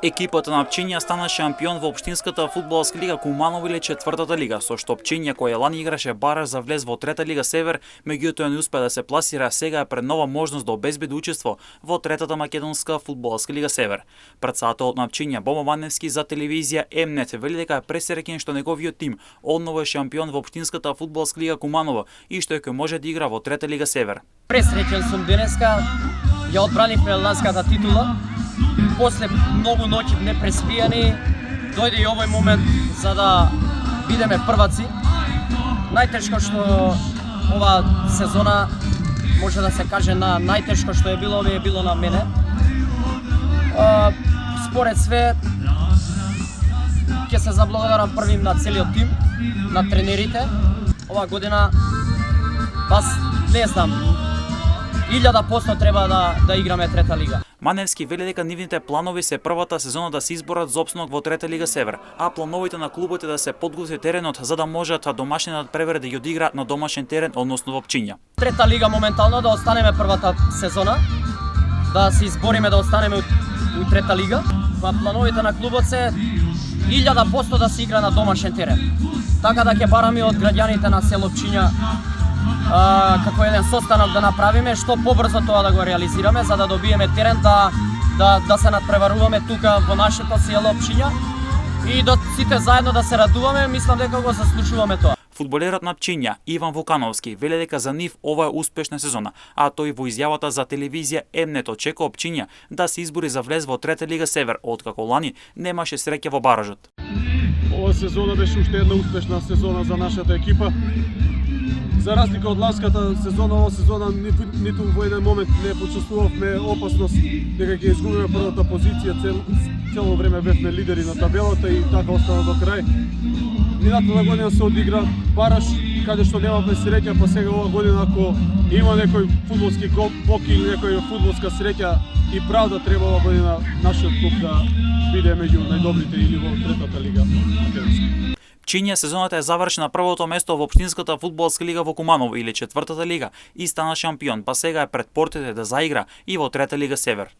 Екипата на Пчиња стана шампион во општинската фудбалска лига Куманово или четвртата лига, со што Пчиња кој лани играше бараж за влез во трета лига Север, меѓутоа не успеа да се пласира, сега е пред нова можност да обезбеди учество во третата македонска фудбалска лига Север. Претседателот на Пчиња Боба Маневски за телевизија М-нет вели дека е пресреќен што неговиот тим одново е шампион во општинската фудбалска лига Куманово и што ќе може да игра во трета лига Север. Пресреќен сум денеска, ја одбранивме ланската титула. После многу ноќи непреспијани, дојде и овој момент за да бидеме прваци. Најтешко што ова сезона може да се каже најтешко што е било на мене. Според све ќе се заблагодарам првим на целиот тим, на тренерите. Ова година не знам, 1000% треба да играме трета лига. Маневски вели дека нивните планови се првата сезона да се изборат за опстанок во трета лига Север, а плановите на клубот е да се подготви теренот за да можат домашниот превер да ја одигра на домашен терен, односно во Пчиња. Трета лига моментално да останеме првата сезона, да се избориме да останеме у трета лига. Плановите на клубот се 1000% да се игра на домашен терен. Така да ќе бараме од граѓаните на село Пчиња како еден состанок да направиме, што побрзо тоа да го реализираме, за да добиеме терен да се надпреваруваме тука во нашето село Пчиња и да сите заедно да се радуваме, мислам дека го заслужуваме тоа. Фудбалерот на Пчиња Иван Вукановски вели дека за нив ова е успешна сезона, а тој во изјавата за телевизија М-нет очекува Пчиња да се избори за влез во трета лига Север, откако лани немаше среќа во баражот. Ова сезона беше уште една успешна сезона за нашата екипа. За разлика од ланската сезона, ова сезона ниту во еден момент не почувствувавме опасност дека ќе изгубиме првата позиција, цело време бевме лидери на табелата и така остана до крај. Минатата година се одигра бараж каде што немавме среќа, па сега ова година ако има некој фудбалски бок или некоја фудбалска среќа и правда треба ова година нашиот клуб да биде меѓу најдобрите или во третата лига македонска. Пчиња сезоната е заврши на првото место во општинската фудбалска лига во Куманово или четвртата лига и стана шампион, па сега е пред портите да заигра и во трета лига Север.